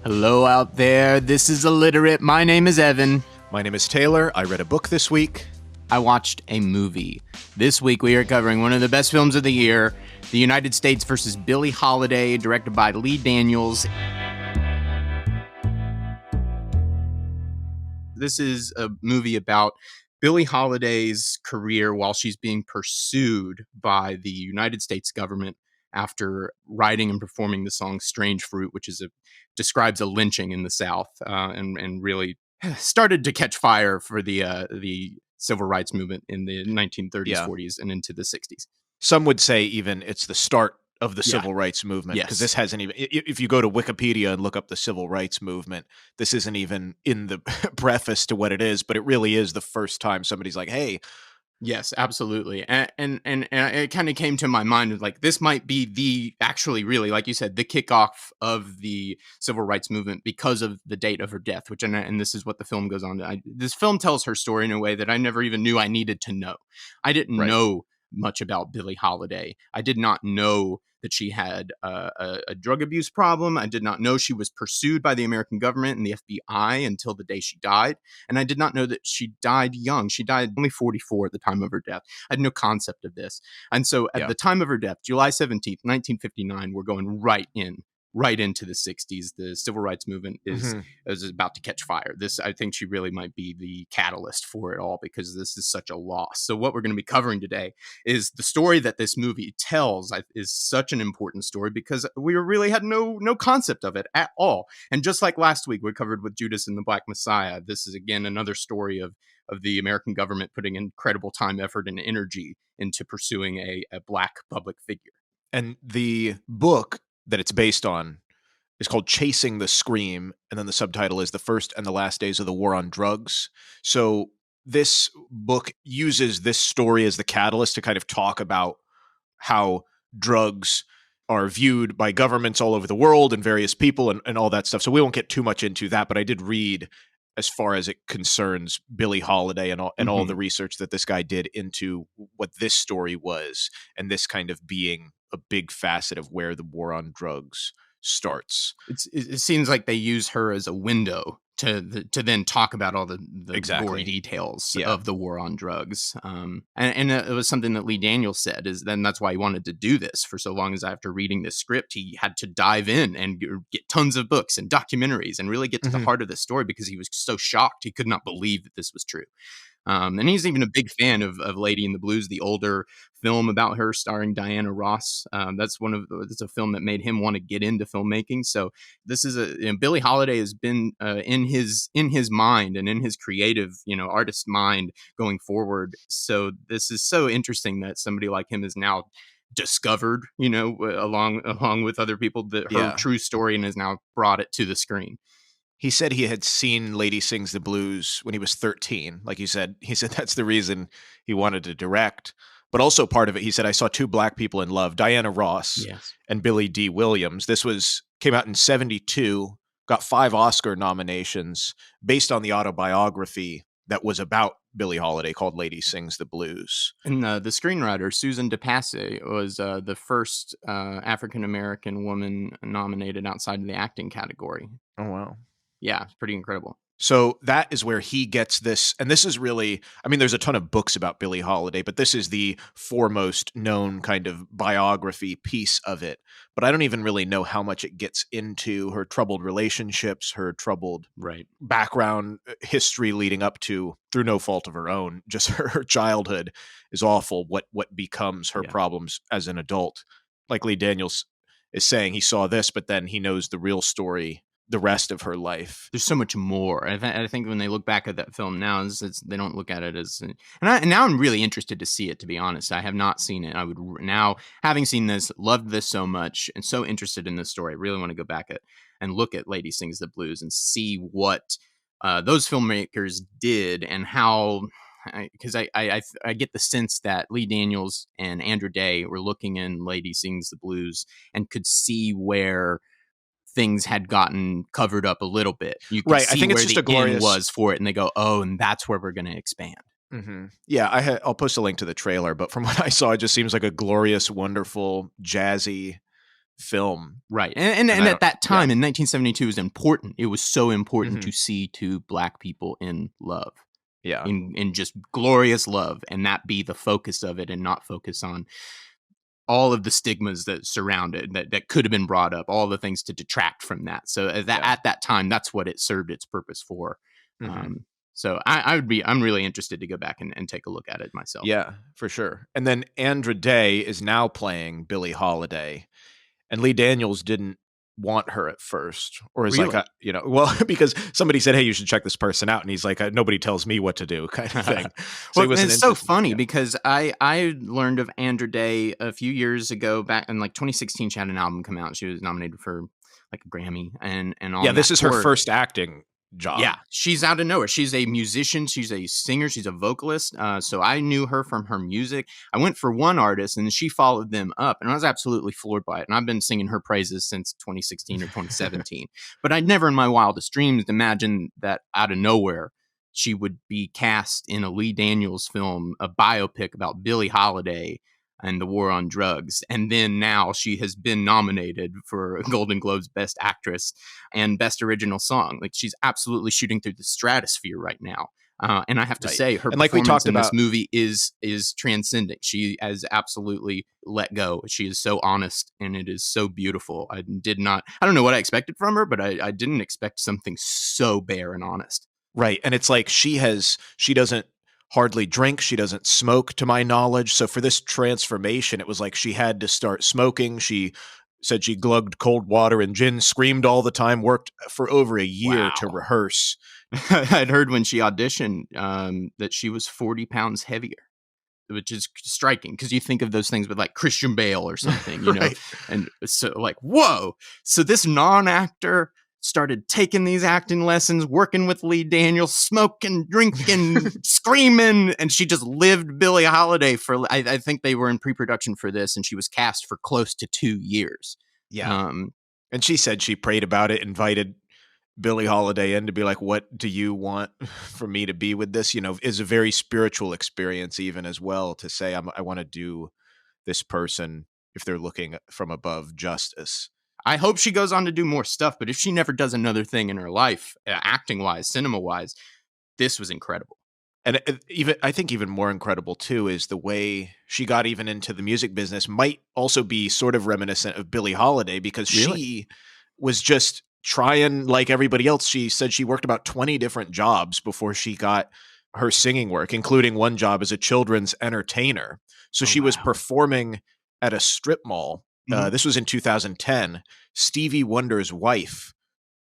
Hello out there, this is Illiterate. My name is Evan. My name is Taylor. I read a book this week. I watched a movie. This week we are covering one of the best films of the year, The United States vs. Billie Holiday, directed by Lee Daniels. This is a movie about Billie Holiday's career while she's being pursued by the United States government after writing and performing the song Strange Fruit, which describes a lynching in the South, and really started to catch fire for the civil rights movement in the 1930s, 40s, and into the 60s. Some would say even it's the start of the civil rights movement, because this hasn't even, if you go to Wikipedia and look up the civil rights movement, this isn't even in the preface to what it is, but it really is the first time somebody's like, hey. Yes, absolutely. And it kind of came to my mind, like, this might be actually really, like you said, the kickoff of the civil rights movement because of the date of her death, and this is what the film goes on to. This film tells her story in a way that I never even knew I needed to know. I didn't know much about Billie Holiday. I did not know that she had a drug abuse problem. I did not know she was pursued by the American government and the FBI until the day she died. And I did not know that she died young. She died only 44 at the time of her death. I had no concept of this. And so at the time of her death, July 17th, 1959, we're going right into the 60s. The civil rights movement is about to catch fire. I think she really might be the catalyst for it all, because this is such a loss. So what we're going to be covering today is the story that this movie tells. Is such an important story because we really had no concept of it at all. And just like last week we covered with Judas and the Black Messiah, this is again another story of the American government putting incredible time, effort, and energy into pursuing a black public figure. And the book that it's based on is called Chasing the Scream, and then the subtitle is The First and the Last Days of the War on Drugs. So this book uses this story as the catalyst to kind of talk about how drugs are viewed by governments all over the world and various people and all that stuff. So we won't get too much into that, but I did read as far as it concerns Billie Holiday and all the research that this guy did into what this story was, and this kind of being a big facet of where the war on drugs starts. It seems like they use her as a window to then talk about all the gory details of the war on drugs. And it was something that Lee Daniels said, that's why he wanted to do this for so long. As after reading this script, he had to dive in and get tons of books and documentaries and really get to the heart of the story, because he was so shocked. He could not believe that this was true. And he's even a big fan of Lady in the Blues, the older film about her starring Diana Ross. That's a film that made him want to get into filmmaking. So this is Billie Holiday has been in his mind and in his creative, artist mind going forward. So this is so interesting that somebody like him is now discovered, along with other people, her true story, and has now brought it to the screen. He said he had seen Lady Sings the Blues when he was 13. Like you said, he said that's the reason he wanted to direct. But also part of it, he said, I saw two black people in love, Diana Ross and Billy D. Williams. This came out in 1972, got 5 Oscar nominations based on the autobiography that was about Billie Holiday called Lady Sings the Blues. And the screenwriter, Susan DePasse, was the first African-American woman nominated outside of the acting category. Oh, wow. Yeah, it's pretty incredible. So that is where he gets this. And this is really, there's a ton of books about Billie Holiday, but this is the foremost known kind of biography piece of it. But I don't even really know how much it gets into her troubled relationships, her troubled background history leading up to, through no fault of her own, just her childhood is awful, what becomes her problems as an adult. Like Lee Daniels is saying, he saw this, but then he knows the real story the rest of her life. There's so much more. I think when they look back at that film now, they don't look at it as... And now I'm really interested to see it, to be honest. I have not seen it. I would now, having seen this, loved this so much, and so interested in this story, I really want to go back and look at Lady Sings the Blues and see what those filmmakers did, and how... Because I get the sense that Lee Daniels and Andrew Day were looking in Lady Sings the Blues and could see where things had gotten covered up a little bit. You can see, I think, where it's just the end was for it, and they go, oh, and that's where we're going to expand. Mm-hmm. Yeah, I'll post a link to the trailer, but from what I saw, it just seems like a glorious, wonderful, jazzy film. Right. And And I at don't that yeah. time in 1972 it was important. It was so important Mhm. to see two black people in love, Yeah. in just glorious love, and that be the focus of it and not focus on all of the stigmas that surround it that could have been brought up, all the things to detract from that. So Yeah. at that time, that's what it served its purpose for. Mhm. So I'm really interested to go back and take a look at it myself. Yeah, for sure. And then Andra Day is now playing Billie Holiday, and Lee Daniels didn't want her at first, or is like, Really? well, because somebody said, "Hey, you should check this person out," and he's like, "Nobody tells me what to do," kind of thing. So he Well, wasn't it's so interested. funny Yeah. because I learned of Andra Day a few years ago, back in like 2016. She had an album come out. She was nominated for like a Grammy and Yeah, on this that is her tour. first acting job. Yeah, she's out of nowhere. She's a musician, she's a singer, she's a vocalist. So I knew her from her music. I went for one artist, and she followed them up, and I was absolutely floored by it. And I've been singing her praises since 2016 or 2017. But I'd never in my wildest dreams imagined that out of nowhere she would be cast in a Lee Daniels film, a biopic about Billie Holiday and the war on drugs. And then now she has been nominated for Golden Globes Best Actress and Best Original Song. Like, she's absolutely shooting through the stratosphere right now. And I have to Right. say, her And like we performance talked in this about, movie is transcendent. She has absolutely let go. She is so honest, and it is so beautiful. I don't know what I expected from her, but I didn't expect something so bare and honest. right. And it's like she doesn't hardly drink, she doesn't smoke to my knowledge. So for this transformation, it was like she had to start smoking. She said she glugged cold water and gin, screamed all the time, worked for over a year to Wow. rehearse. I'd heard when she auditioned that she was 40 pounds heavier, which is striking because you think of those things with like Christian Bale or something, Right. and so like, whoa. So this non-actor started taking these acting lessons, working with Lee Daniels, smoking, drinking, screaming, and she just lived Billie Holiday for, I think they were in pre-production for this, and she was cast for close to 2 years. Yeah. Um, And she said she prayed about it, invited Billie Holiday in to be like, "What do you want for me to be with this?" Is a very spiritual experience, even as well, to say, I want to do this person, if they're looking from above, justice. I hope she goes on to do more stuff, but if she never does another thing in her life, acting wise, cinema wise, this was incredible. And even I think even more incredible too is the way she got even into the music business might also be sort of reminiscent of Billie Holiday, because Really? she was just trying like everybody else. She said she worked about 20 different jobs before she got her singing work, including one job as a children's entertainer. So Oh, she was wow. performing at a strip mall. Mhm. This was in 2010. Stevie Wonder's wife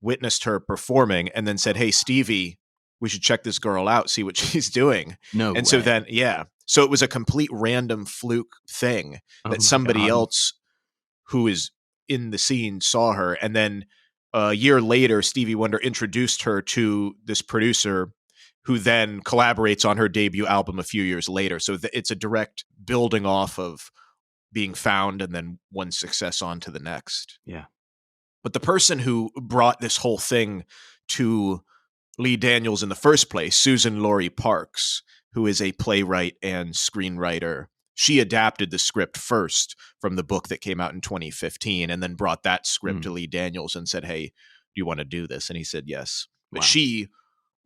witnessed her performing and then said, "Hey, Stevie, we should check this girl out, see what she's doing." No And so way. then, yeah. So it was a complete random fluke thing Oh that my somebody god. else who is in the scene saw her. And then a year later, Stevie Wonder introduced her to this producer who then collaborates on her debut album a few years later. So it's a direct building off of being found and then one success on to the next. Yeah. But the person who brought this whole thing to Lee Daniels in the first place, Susan Laurie Parks, who is a playwright and screenwriter, she adapted the script first from the book that came out in 2015 and then brought that script Mm. to Lee Daniels and said, "Hey, do you want to do this?" And he said yes. But Wow. she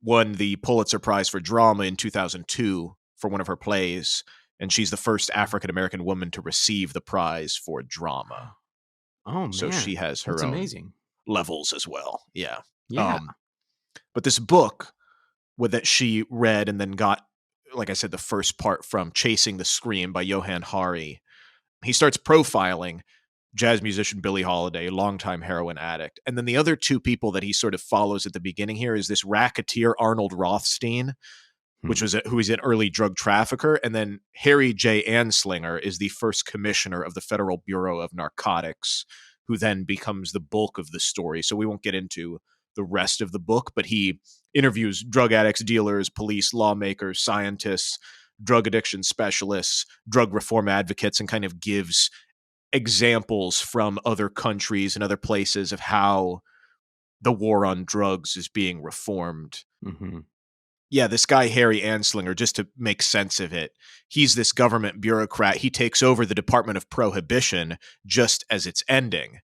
won the Pulitzer Prize for Drama in 2002 for one of her plays, and she's the first African American woman to receive the prize for drama. Oh So she man, has that's her own amazing. levels as well. Yeah. Yeah. Um, but this book that she read and then got, like I said, the first part from Chasing the Scream by Johann Hari, he starts profiling jazz musician Billie Holiday, longtime heroin addict. And then the other two people that he sort of follows at the beginning here is this racketeer, Arnold Rothstein, Hmm. who is an early drug trafficker. And then Harry J. Anslinger is the first commissioner of the Federal Bureau of Narcotics, who then becomes the bulk of the story. So we won't get into the rest of the book, but he interviews drug addicts, dealers, police, lawmakers, scientists, drug addiction specialists, drug reform advocates, and kind of gives examples from other countries and other places of how the war on drugs is being reformed. Hmm. Yeah, this guy, Harry Anslinger, just to make sense of it, he's this government bureaucrat. He takes over the Department of Prohibition just as it's ending.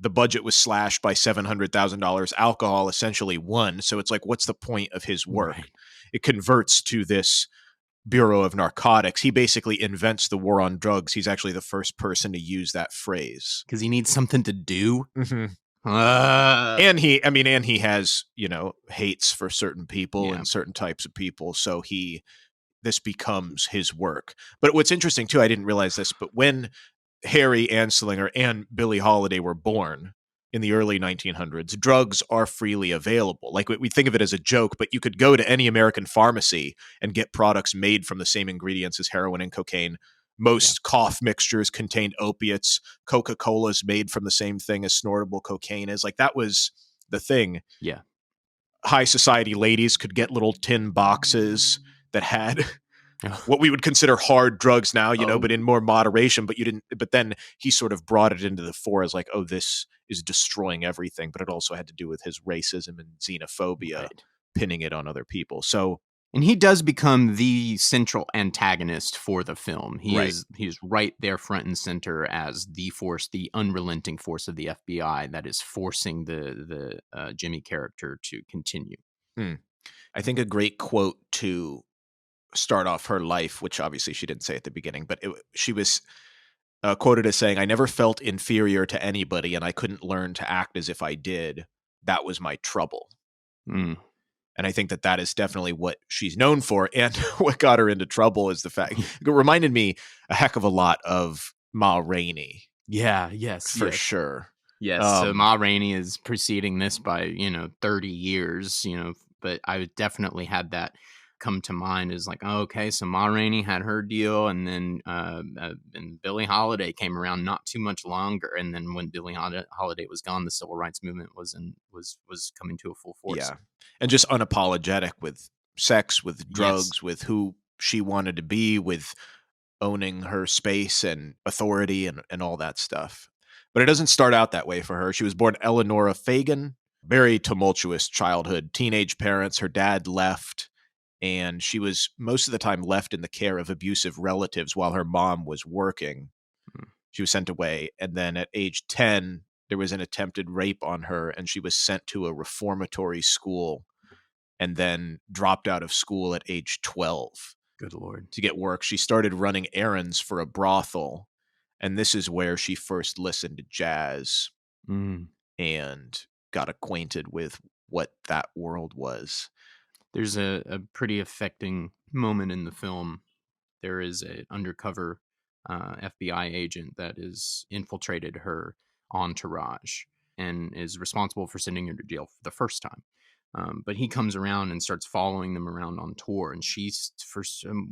The budget was slashed by $700,000. Alcohol essentially won. So it's like, what's the point of his work? Right. It converts to this Bureau of Narcotics. He basically invents the war on drugs. He's actually the first person to use that phrase. Because he needs something to do. Mm-hmm. Uh, And he has, hates for certain people Yeah. and certain types of people. So this becomes his work. But what's interesting too, I didn't realize this, but when Harry Anslinger and Billie Holiday were born in the early 1900s, drugs are freely available. Like, we think of it as a joke, but you could go to any American pharmacy and get products made from the same ingredients as heroin and cocaine. Most cough mixtures contained opiates. Coca-Cola's made from the same thing as snortable cocaine is. Like, that was the thing. Yeah. High society ladies could get little tin boxes that had what we would consider hard drugs now, but in more moderation. But then he sort of brought it into the fore as like, oh, this is destroying everything. But it also had to do with his racism and xenophobia, Right. pinning it on other people. So, And he does become the central antagonist for the film. He's right there front and center as the force, the unrelenting force of the FBI that is forcing the Jimmy character to continue. I think a great quote to start off her life, which obviously she didn't say at the beginning, but she was quoted as saying, "I never felt inferior to anybody, and I couldn't learn to act as if I did. That was my trouble." Mm. And I think that is definitely what she's known for. And what got her into trouble is the fact it reminded me a heck of a lot of Ma Rainey. Yeah, yes. For sure. Yes. So Ma Rainey is preceding this by, 30 years, but I definitely had that come to mind as like, oh, okay, so Ma Rainey had her deal, and then and Billie Holiday came around not too much longer, and then when Billie Holiday was gone, the civil rights movement was coming to a full force. Yeah, and just unapologetic with sex, with drugs, with who she wanted to be, with owning her space and authority and all that stuff. But it doesn't start out that way for her. She was born Eleonora Fagan, very tumultuous childhood, teenage parents. Her dad left, and she was most of the time left in the care of abusive relatives while her mom was working. She was sent away. And then at age 10, there was an attempted rape on her, and she was sent to a reformatory school and then dropped out of school at age 12. Good Lord. To get work. She started running errands for a brothel, and this is where she first listened to jazz and got acquainted with what that world was. There's a pretty affecting moment in the film. There is an undercover FBI agent that is infiltrated her entourage and is responsible for sending her to jail for the first time. But he comes around and starts following them around on tour, and she's, for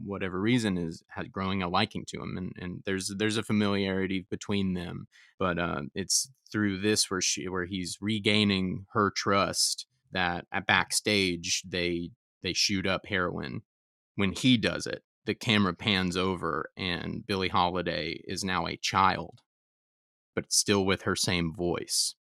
whatever reason, had growing a liking to him, and there's a familiarity between them. But it's through this where he's regaining her trust that at backstage they shoot up heroin. When he does it, the camera pans over, and Billie Holiday is now a child, but still with her same voice.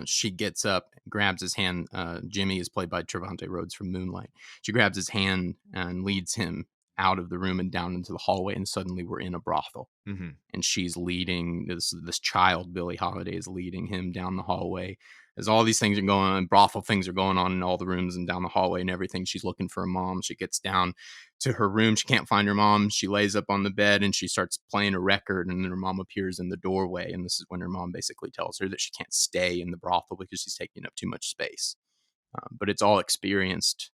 She gets up, grabs his hand. Jimmy is played by Trevante Rhodes from Moonlight. She grabs his hand and leads him out of the room and down into the hallway, and suddenly we're in a brothel. Mm-hmm. And she's leading this child, Billie Holiday, is leading him down the hallway. As all these things are going on, brothel things are going on in all the rooms and down the hallway and everything. She's looking for a mom. She gets down to her room. She can't find her mom. She lays up on the bed and she starts playing a record, and then her mom appears in the doorway. And this is when her mom basically tells her that she can't stay in the brothel because she's taking up too much space. But it's all experienced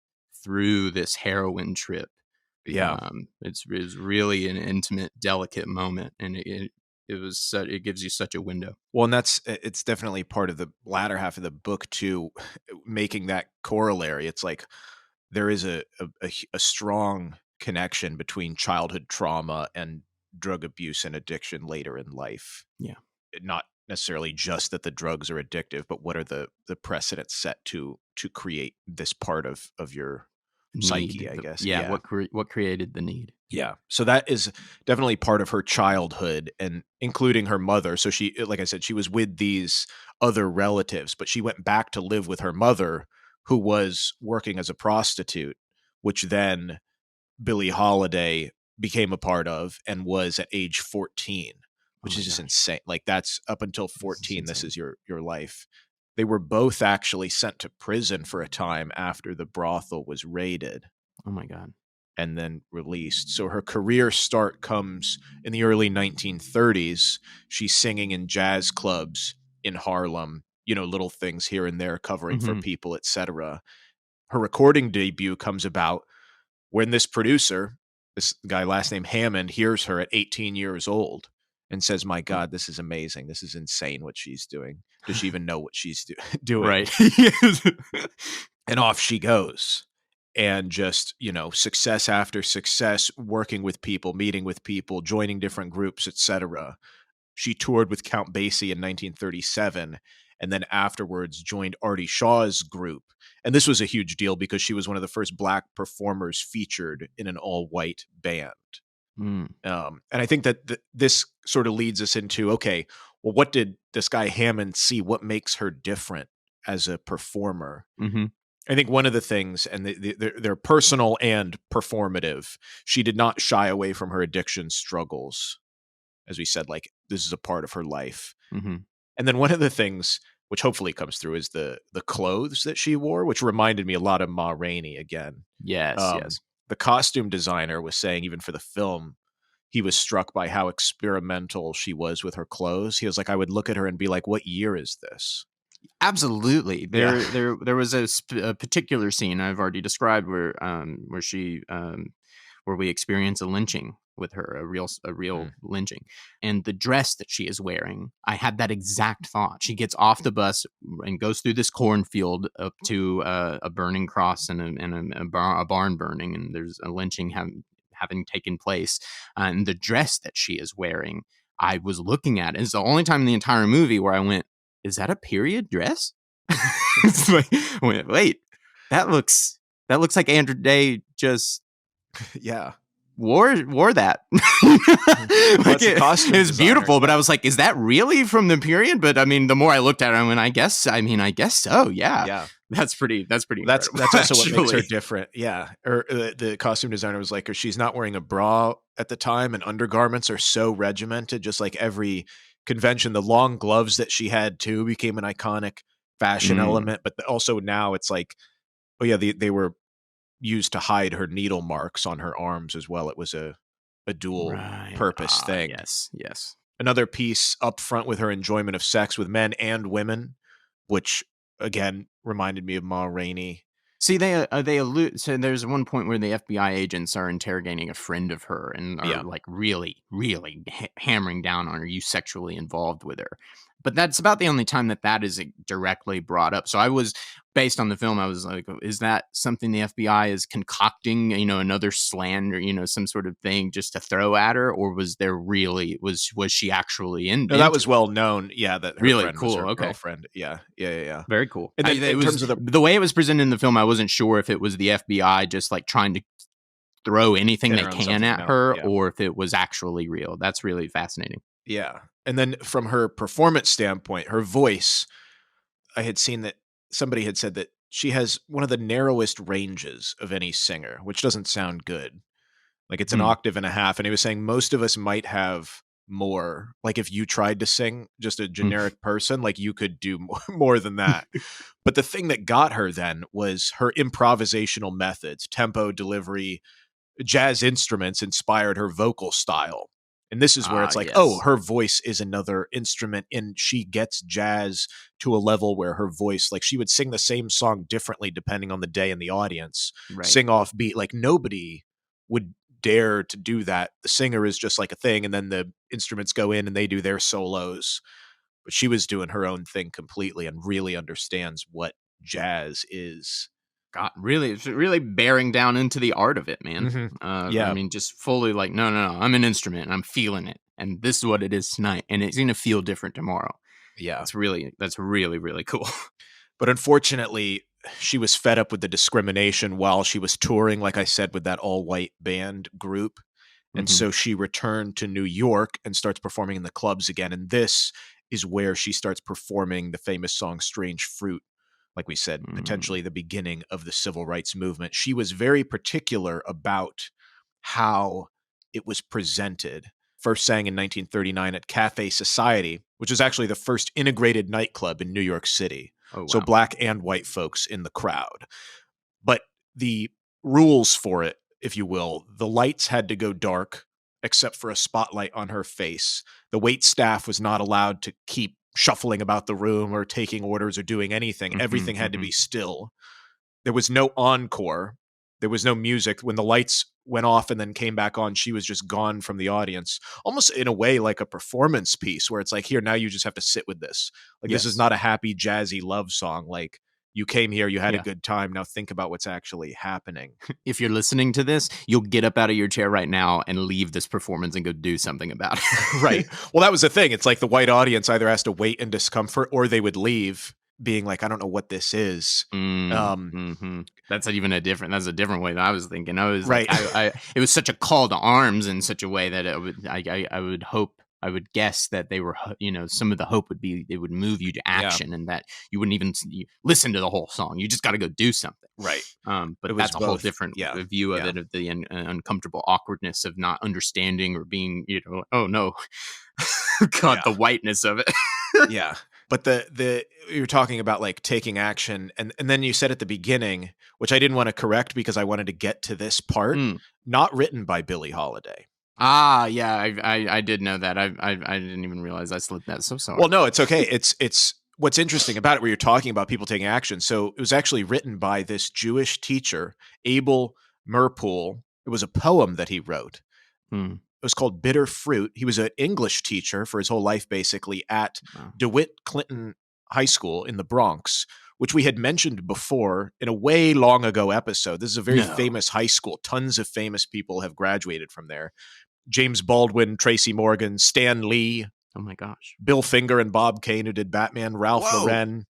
through this heroin trip. Yeah. It's really an intimate, delicate moment, and it gives you such a window. Well, and it's definitely part of the latter half of the book too, making that corollary. It's like there is a strong connection between childhood trauma and drug abuse and addiction later in life. Yeah. Not necessarily just that the drugs are addictive, but what are the precedents set to create this part of your psyche, I guess. Yeah. What created the need? Yeah. So that is definitely part of her childhood, and including her mother. So she, like I said, she was with these other relatives, but she went back to live with her mother, who was working as a prostitute. which then Billie Holiday became a part of and was at age 14, Oh which my is just gosh. insane. Like that's up until This is 14, this insane. is your life. They were both actually sent to prison for a time after the brothel was raided Oh my God. and then released. So her career start comes in the early 1930s. She's singing in jazz clubs in Harlem, little things here and there covering for Hmm. people, etc. Her recording debut comes about when this producer, this guy last name Hammond, hears her at 18 years old and says, "My God, this is amazing. This is insane what she's doing. Does she even know what she's doing?" Right. And off she goes. And just, success after success, working with people, meeting with people, joining different groups, etc. She toured with Count Basie in 1937 and then afterwards joined Artie Shaw's group. And this was a huge deal because she was one of the first Black performers featured in an all-white band. Mm. And I think that this sort of leads us into, okay, well, what did this guy Hammond see? What makes her different as a performer? Hmm. I think one of the things, and they're personal and performative, she did not shy away from her addiction struggles. As we said, like this is a part of her life. Hmm. And then one of the things, which hopefully comes through, is the clothes that she wore, which reminded me a lot of Ma Rainey again. Yes. Um, Yes. the costume designer was saying, even for the film, he was struck by how experimental she was with her clothes. He was like, I would look at her and be like, what year is this? Absolutely. Yeah. There was a particular scene I've already described where she where we experience a lynching with her, a real Mm. lynching, and the dress that she is wearing. I had that exact thought. She gets off the bus and goes through this cornfield up to a burning cross and a barn burning, and there's a lynching having taken place, and the dress that she is wearing. I was looking at it. It's the only time in the entire movie where I went, is that a period dress? It's like, wait, that looks like Andrew Day just Yeah. wore that. Well, Like it's a costume it was designer. beautiful, but Yeah. I was like, is that really from the period? But I mean, the more I looked at it, I went, I guess so. Yeah, Yeah. that's pretty That's incredible. also what makes her Actually. different. Yeah. Or the costume designer was like, she's not wearing a bra at the time, and undergarments are so regimented, just like every convention. The long gloves that she had too became an iconic fashion Mm, element. But also now it's like, oh yeah, they were used to hide her needle marks on her arms as well. It was a dual right. purpose Ah, thing. yes, yes. Another piece up front with her enjoyment of sex with men and women, which again reminded me of Ma Rainey. See, they allude. So there's one point where the FBI agents are interrogating a friend of her and are Yeah. like really, really hammering down on, are you sexually involved with her? But that's about the only time that is directly brought up. So I was, based on the film, I was like, is that something the FBI is concocting? Another slander, some sort of thing just to throw at her, or was there really was she actually No, that into was it? well known. Yeah, that her Really friend was cool. her Okay. girlfriend. Yeah, yeah, yeah, yeah. Very cool. And then It in was terms of the the way it was presented in the film. I wasn't sure if it was the FBI just like trying to throw anything pin they her on can something, at no, her, yeah, or if it was actually real. That's really fascinating. yeah. And then from her performance standpoint, her voice, I had seen that somebody had said that she has one of the narrowest ranges of any singer, which doesn't sound good. Like it's an Hmm. octave and a half. And he was saying most of us might have more. Like if you tried to sing just a Hmm. generic person, like you could do more than that. But the thing that got her then was her improvisational methods, tempo, delivery, jazz instruments inspired her vocal style. And this is where Ah, it's like, oh, yes. her voice is another instrument, and she gets jazz to a level where her voice, like she would sing the same song differently depending on the day and the audience, Right. sing off beat. Like nobody would dare to do that. The singer is just like a thing, and then the instruments go in and they do their solos. But she was doing her own thing completely and really understands what jazz is. God, really, it's really bearing down into the art of it, man. Hmm. I Yeah. mean, just fully like, no, no, no. I'm an instrument, and I'm feeling it, and this is what it is tonight, and it's gonna feel different tomorrow. Yeah. That's really, really cool. But unfortunately, she was fed up with the discrimination while she was touring, like I said, with that all white band group. And Hmm. so she returned to New York and starts performing in the clubs again. And this is where she starts performing the famous song Strange Fruit, like we said, Mm. potentially the beginning of the civil rights movement. She was very particular about how it was presented. First sang in 1939 at Cafe Society, which is actually the first integrated nightclub in New York City. Oh, So wow. black and white folks in the crowd. But the rules for it, if you will, the lights had to go dark except for a spotlight on her face. The wait staff was not allowed to keep shuffling about the room or taking orders or doing anything. Mhm, Everything had to mhm. be still. There was no encore. There was no music. When the lights went off and then came back on, she was just gone from the audience, almost in a way like a performance piece where it's like, here, now you just have to sit with this. Like, this is Yes. not a happy, jazzy love song. Like, you came here, you had a Yeah. good time. Now think about what's actually happening. If you're listening to this, you'll get up out of your chair right now and leave this performance and go do something about Right. it. Well, that was the thing. It's like the white audience either has to wait in discomfort or they would leave being like, I don't know what this is. Mhm. That's a different way that I was thinking. I was like, Right. it was such a call to arms in such a way that I would guess that they were, some of the hope would be it would move you to Yeah. action and that you wouldn't even listen to the whole song. You just got to go do something. Right. But It was that's a whole both. different Yeah. view of Yeah. it, of the uncomfortable awkwardness of not understanding or being, oh no, God, Yeah. the whiteness of it. Yeah. But the you're talking about like taking action and then you said at the beginning, which I didn't want to correct because I wanted to get to this part, Mm. not written by Billie Holiday. Ah, yeah, I did know that. I didn't even realize I slipped that. So sorry. Well, no, it's okay. It's what's interesting about it where you're talking about people taking action. So it was actually written by this Jewish teacher, Abel Merpool. It was a poem that he wrote. Hmm. It was called Bitter Fruit. He was an English teacher for his whole life, basically, at Wow. DeWitt Clinton High School in the Bronx, which we had mentioned before in a way long ago episode. This is a very No. famous high school. Tons of famous people have graduated from there. James Baldwin, Tracy Morgan, Stan Lee, Oh my gosh. Bill Finger and Bob Kane, who did Batman, Ralph Whoa. Lauren,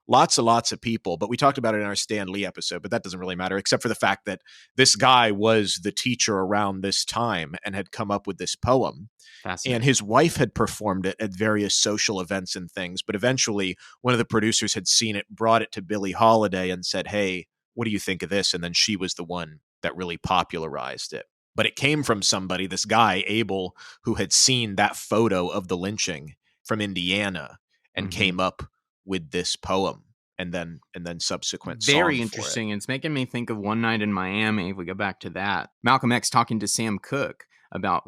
lots and lots of people. But we talked about it in our Stan Lee episode, but that doesn't really matter, except for the fact that this guy was the teacher around this time and had come up with this poem. And Fascinating. his wife had performed it at various social events and things. But eventually, one of the producers had seen it, brought it to Billie Holiday and said, hey, what do you think of this? And then she was the one that really popularized it. But it came from somebody, this guy, Abel, who had seen that photo of the lynching from Indiana and came up with this poem and then subsequent Very song for it. interesting. It's making me think of One Night in Miami. If we go back to that, Malcolm X talking to Sam Cooke about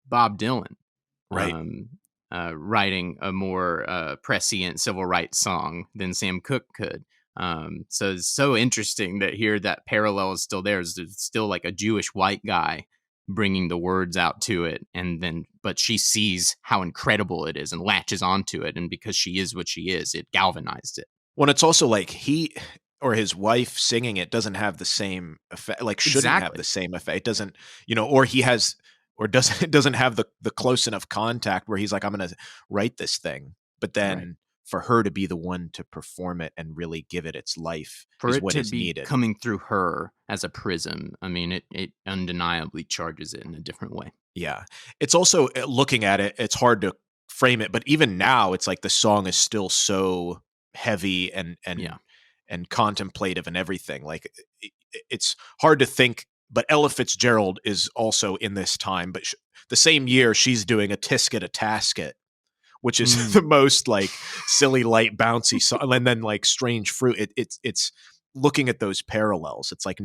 Bob Dylan, Right. writing a more prescient civil rights song than Sam Cooke could. So it's so interesting that here that parallel is still there. It's still like a Jewish white guy bringing the words out to it, but she sees how incredible it is and latches onto it, and because she is what she is, it galvanized it. Well, it's also like he or his wife singing it doesn't have the same effect, like shouldn't have Exactly. the same effect. It doesn't, or he has, or doesn't have the close enough contact where he's like, I'm going to write this thing. But then Right. for her to be the one to perform it and really give it its life For is it what to is be needed. coming through her as a prism, I mean, it undeniably charges it in a different way. Yeah. It's also looking at it, it's hard to frame it, but even now it's like the song is still so heavy Yeah. and contemplative and everything. Like it's hard to think, but Ella Fitzgerald is also in this time, but the same year she's doing a Tisket a Tasket, which is the most like silly, light, bouncy song, and then like Strange Fruit. It's looking at those parallels. It's like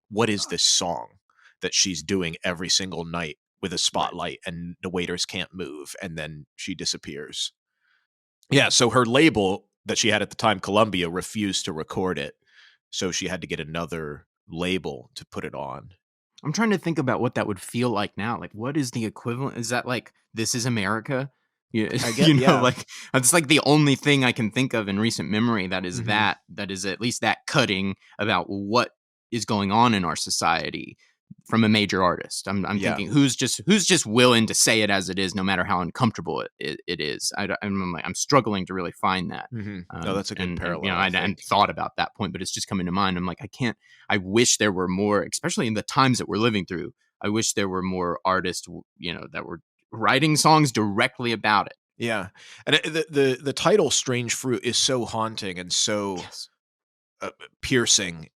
what is this song that she's doing every single night with a spotlight and the waiters can't move and then she disappears. Yeah, so her label that she had at the time, Columbia, refused to record it. So she had to get another label to put it on. I'm trying to think about what that would feel like now. Like, what is the equivalent? Is that like This Is America? Yeah, I get, yeah. like it's like the only thing I can think of in recent memory that is that is at least that cutting about what is going on in our society from a major artist. I'm thinking who's just willing to say it as it is, no matter how uncomfortable it is. I'm struggling to really find that. No, that's a good parallel. I hadn't thought about that point, but it's just coming to mind. I'm like, I wish there were more, especially in the times that we're living through. I wish there were more artists, that were writing songs directly about it. Yeah, and the title "Strange Fruit" is so haunting and so Yes. piercing.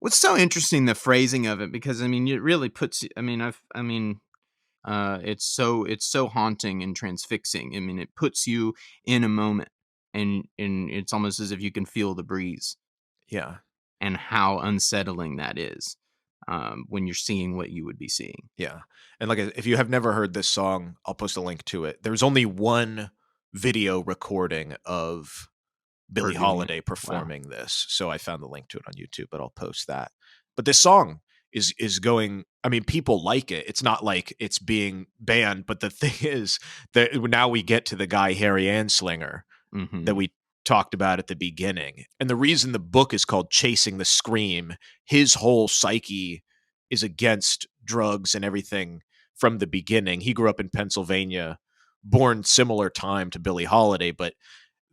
What's so interesting, the phrasing of it, because I mean, it really puts. It's so haunting and transfixing. I mean, it puts you in a moment, and it's almost as if you can feel the breeze, Yeah, and how unsettling that is when you're seeing what you would be seeing. yeah, and like if you have never heard this song, I'll post a link to it. There's only one video recording of Her Billie doing it. Holiday Wow. performing this, so I found the link to it on YouTube, but I'll post that. But this song is going. I mean, people like it. It's not like it's being banned, but the thing is that now we get to the guy Harry Anslinger that Hmm. we talked about at the beginning. And the reason the book is called Chasing the Scream, his whole psyche is against drugs and everything from the beginning. He grew up in Pennsylvania, born similar time to Billie Holiday, but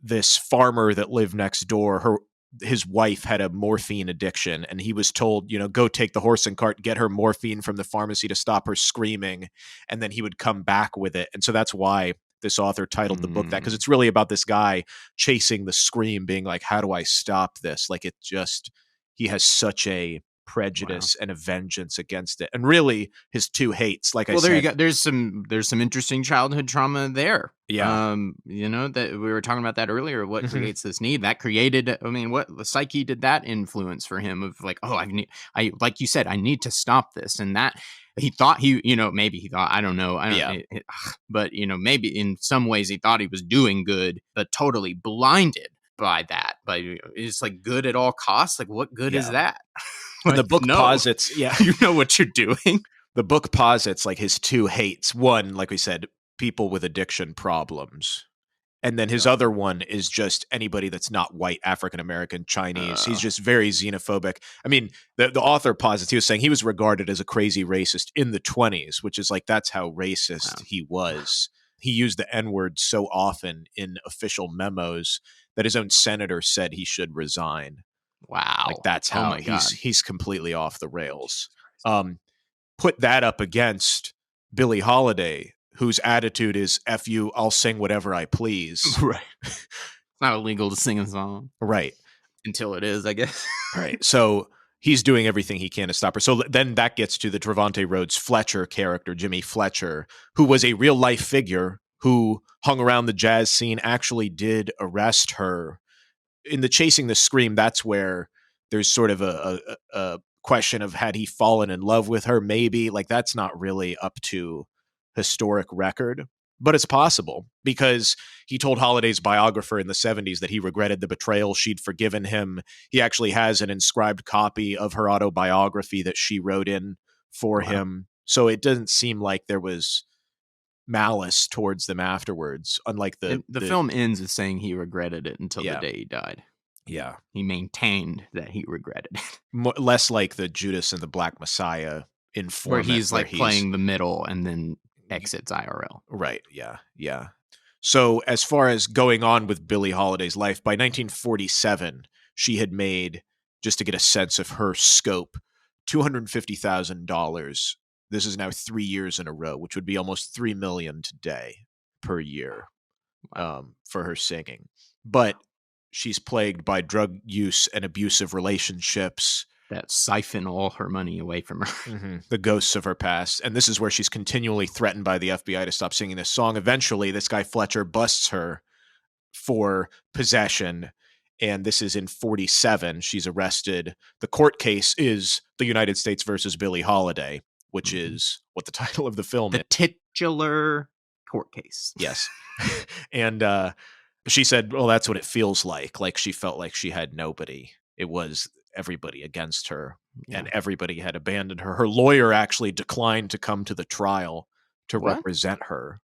this farmer that lived next door, his wife had a morphine addiction, and he was told, go take the horse and cart, get her morphine from the pharmacy to stop her screaming, and then he would come back with it. And so that's why this author titled the book that, because Mm, it's really about this guy chasing the scream, being like, how do I stop this? Like, it just, he has such a wow. prejudice and a vengeance against it. And really his two hates, like I Well, there you said. go. There's some interesting childhood trauma there. Yeah. That we were talking about that earlier. What Hmm. creates this need? That created. I mean, what the psyche did that influence for him? Of like, oh, I like you said, I need to stop this, and that he thought maybe he thought, I don't know, I don't, Yeah. but maybe in some ways he thought he was doing good, but totally blinded by that. By it's like good at all costs. Like, what good is Yeah. that? And the Like, book no, posits, yeah. you know what you're doing. The book posits like his two hates. One, like we said, people with addiction problems. And then his Yeah. other one is just anybody that's not white, African American, Chinese. He's Uh, just very xenophobic. I mean, the author posits, he was saying he was regarded as a crazy racist in the 20s, which is like, that's how racist wow. he was. He used the N word so often in official memos that his own senator said he should resign. Like, Wow. that's Oh how my god. he's completely off the rails. Jesus Christ. Um, Put that up against Billie Holiday, whose attitude is "F you, I'll sing whatever I please." Right. It's not illegal to sing a song Right, until it is, I guess. right. So he's doing everything he can to stop her. So then that gets to the Trevante Rhodes Fletcher character, Jimmy Fletcher, who was a real life figure who hung around the jazz scene, actually did arrest her in the Chasing the Scream. That's where there's sort of a question of, had he fallen in love with her? Maybe, like, that's not really up to historic record, but it's possible because he told Holiday's biographer in the 70s that he regretted the betrayal. She'd forgiven him. He actually has an inscribed copy of her autobiography that she wrote in for Wow. him. So it doesn't seem like there was malice towards them afterwards, unlike And the the film ends with saying he regretted it until the yeah, day he died. yeah. He maintained that he regretted it. Less like the Judas and the Black Messiah Where informant, he's where like he's playing the middle and then exits IRL. right. Yeah, yeah. So as far as going on with Billie Holiday's life, by 1947, she had made, just to get a sense of her scope, $250,000. This is now 3 years in a row, which would be almost 3 million today per year, Wow. for her singing. But she's plagued by drug use and abusive relationships. That siphon all her money away from her. The ghosts of her past. And this is where she's continually threatened by the FBI to stop singing this song. Eventually, this guy Fletcher busts her for possession. And this is in 47. She's arrested. The court case is the United States versus Billie Holiday, which Mhm. is what the title of the film The is. titular court case. Yes. And she said, well, that's what it feels like. Like, she felt like she had nobody. It was everybody against her, Yeah. and everybody had abandoned her. Her lawyer actually declined to come to the trial to What? represent her.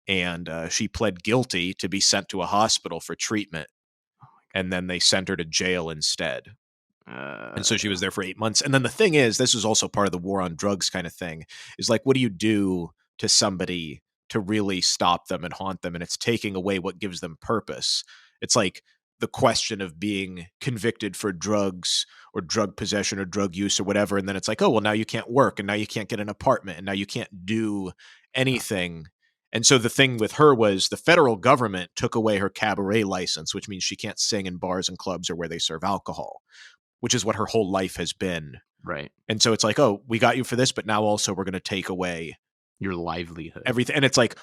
And she pled guilty to be sent to a hospital for treatment. And then they sent her to jail instead. And so she was there for 8 months. And then the thing is, this is also part of the war on drugs kind of thing, is like, what do you do to somebody to really stop them and haunt them? And it's taking away what gives them purpose. It's like the question of being convicted for drugs or drug possession or drug use or whatever. And then it's like, oh, well, now you can't work, and now you can't get an apartment, and now you can't do anything. And so the thing with her was the federal government took away her cabaret license, which means she can't sing in bars and clubs or where they serve alcohol, which is what her whole life has been. Right. And so it's like, oh, we got you for this, but now also we're going to take away your livelihood. Everything. And it's like,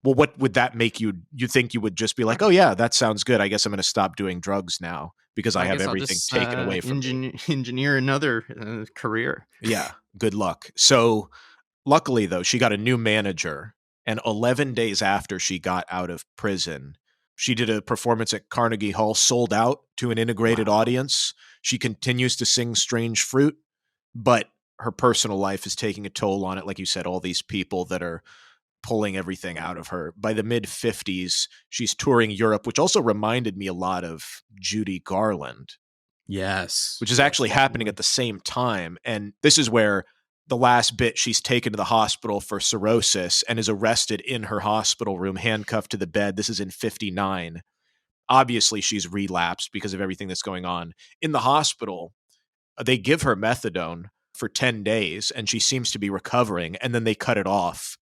well, what would that make you? You think you would just be like, oh, yeah, that sounds good. I guess I'm going to stop doing drugs now because I have everything taken away from me. Engineer another career. Yeah. Good luck. So luckily, though, she got a new manager. And 11 days after she got out of prison, she did a performance at Carnegie Hall, sold out to an integrated audience. She continues to sing Strange Fruit, but her personal life is taking a toll on it. Like you said, all these people that are pulling everything out of her. By the mid-50s, she's touring Europe, which also reminded me a lot of Judy Garland. Yes. Which is actually happening at the same time. And this is where the last bit, she's taken to the hospital for cirrhosis and is arrested in her hospital room, handcuffed to the bed. This is in 59. Obviously, she's relapsed because of everything that's going on. In the hospital, they give her methadone for 10 days, and she seems to be recovering, and then they cut it off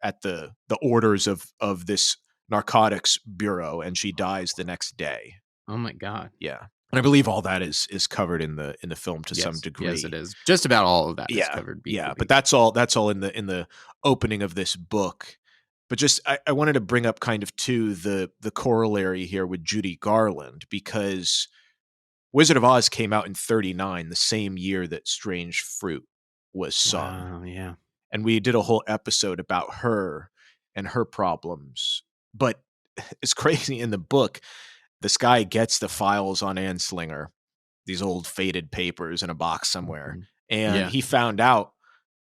at the orders of this Narcotics Bureau, and she dies the next day. Oh, my God. Yeah. And I believe all that is covered in the film to some degree. Yes, it is. Just about all of that is covered. Yeah, but that's all in the opening of this book. But just I wanted to bring up kind of too the corollary here with Judy Garland, because Wizard of Oz came out in 1939, the same year that Strange Fruit was sung. Wow, yeah. And we did a whole episode about her and her problems. But it's crazy, in the book, this guy gets the files on Anslinger, these old faded papers in a box somewhere. And he found out,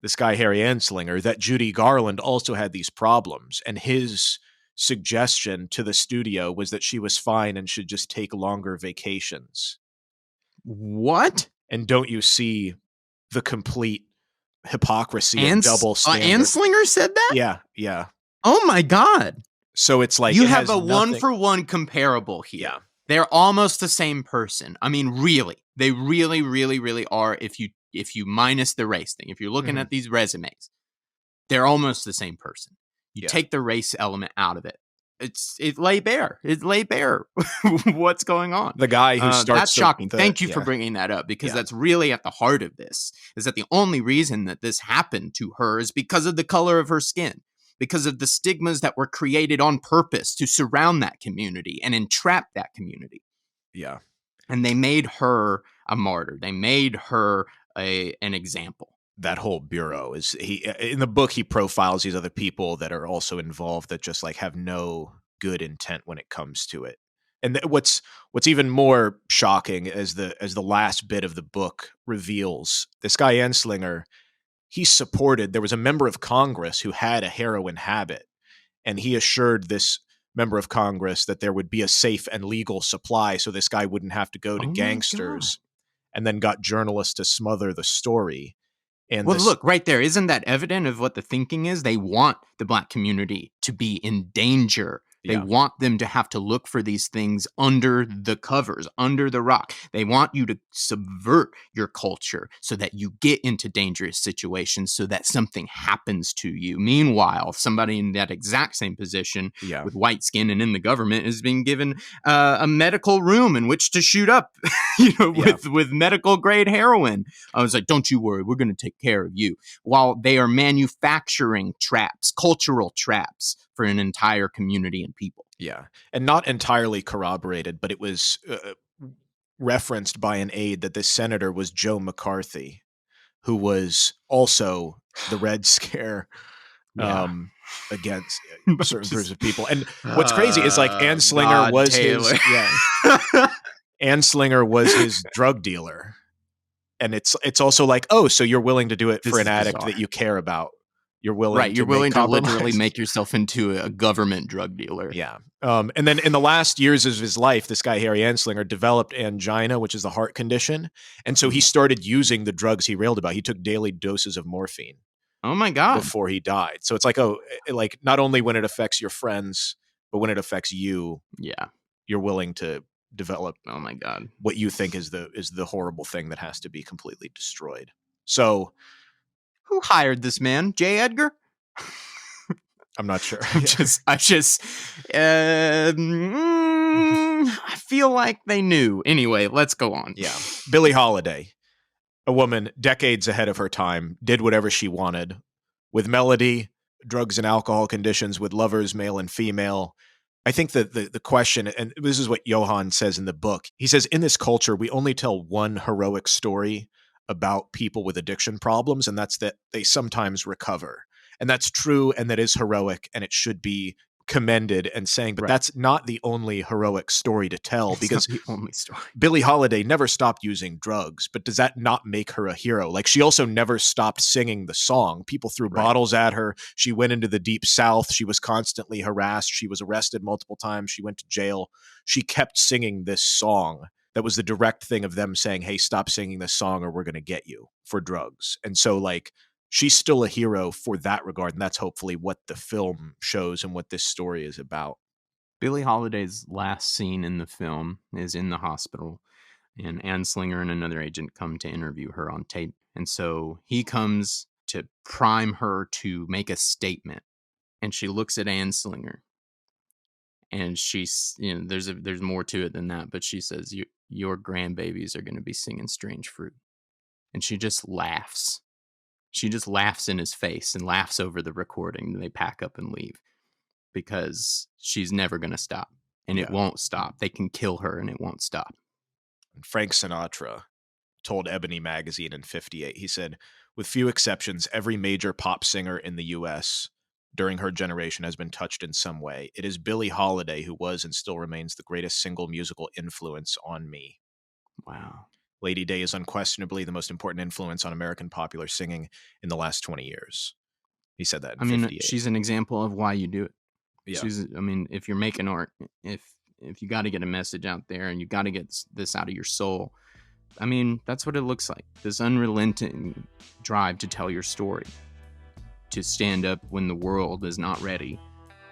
this guy, Harry Anslinger, that Judy Garland also had these problems. And his suggestion to the studio was that she was fine and should just take longer vacations. What? And don't you see the complete hypocrisy and double standard? Anslinger said that? Yeah, yeah. Oh my God. So it's like you have a one-for-one comparable here. Yeah. They're almost the same person. I mean, really. They really, really, really are. If you minus the race thing, if you're looking at these resumes, they're almost the same person. You take the race element out of it. It lay bare. It lay bare what's going on. The guy who starts that's shocking. Thank you for bringing that up, because that's really at the heart of this, is that the only reason that this happened to her is because of the color of her skin, because of the stigmas that were created on purpose to surround that community and entrap that community. Yeah. And they made her a martyr. They made her an example. That whole bureau is in the book, he profiles these other people that are also involved that just like have no good intent when it comes to it. And what's even more shocking, as the last bit of the book reveals, this guy Anslinger, there was a member of Congress who had a heroin habit, and he assured this member of Congress that there would be a safe and legal supply so this guy wouldn't have to go to gangsters, and then got journalists to smother the story. And look, right there. Isn't that evident of what the thinking is? They want the Black community to be in danger. They want them to have to look for these things under the covers, under the rock. They want you to subvert your culture so that you get into dangerous situations, so that something happens to you. Meanwhile, somebody in that exact same position with white skin and in the government is being given a medical room in which to shoot up, with medical grade heroin. I was like, don't you worry, we're going to take care of you. While they are manufacturing traps, cultural traps, for an entire community and people. Yeah. And not entirely corroborated, but it was referenced by an aide that this senator was Joe McCarthy, who was also the Red Scare against certain groups of people. And what's crazy is like Anslinger was Anslinger was his drug dealer. And it's also like, oh, so you're willing to do it for an addict that you care about. You're willing to literally make yourself into a government drug dealer. Yeah. And then in the last years of his life, this guy, Harry Anslinger, developed angina, which is the heart condition. And so he started using the drugs he railed about. He took daily doses of morphine. Oh, my God. Before he died. So it's like, not only when it affects your friends, but when it affects you, you're willing to develop oh my God, what you think is the horrible thing that has to be completely destroyed. So who hired this man? J. Edgar? I'm not sure. I feel like they knew. Anyway, let's go on. Yeah. Billie Holiday, a woman decades ahead of her time, did whatever she wanted with melody, drugs and alcohol conditions, with lovers, male and female. I think that the question, and this is what Johann says in the book, he says, in this culture, we only tell one heroic story about people with addiction problems, and that's that they sometimes recover. And that's true, and that is heroic, and it should be commended and saying, but that's not the only heroic story to tell, because the only story. Billie Holiday never stopped using drugs, but does that not make her a hero? Like, she also never stopped singing the song. People threw bottles at her. She went into the deep south. She was constantly harassed. She was arrested multiple times. She went to jail. She kept singing this song. That was the direct thing of them saying, hey, stop singing this song or we're going to get you for drugs. And so, like, she's still a hero for that regard, and that's hopefully what the film shows and what this story is about. Billie Holiday's last scene in the film is in the hospital, and Anslinger and another agent come to interview her on tape. And so he comes to prime her to make a statement, and she looks at Anslinger, and she's, there's more to it than that, but she says, your grandbabies are going to be singing Strange Fruit. And she just laughs. She just laughs in his face and laughs over the recording. They pack up and leave because she's never going to stop, and it won't stop. They can kill her and it won't stop. Frank Sinatra told Ebony magazine in 1958, he said, with few exceptions, every major pop singer in the U.S. during her generation has been touched in some way. It is Billie Holiday who was and still remains the greatest single musical influence on me. Wow. Lady Day is unquestionably the most important influence on American popular singing in the last 20 years. He said that in 1958. She's an example of why you do it. Yeah. If you're making art, if you got to get a message out there and you got to get this out of your soul, that's what it looks like. This unrelenting drive to tell your story, to stand up when the world is not ready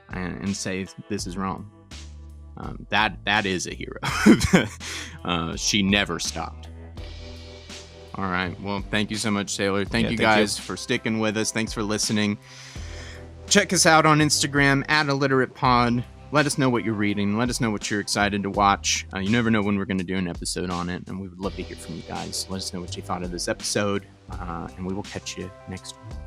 and say this is wrong. That is a hero. She never stopped. All right. Well, thank you so much, Taylor. Thank you guys for sticking with us. Thanks for listening. Check us out on Instagram @IlliteratePod. Let us know what you're reading. Let us know what you're excited to watch. You never know when we're going to do an episode on it, and we would love to hear from you guys. Let us know what you thought of this episode, and we will catch you next week.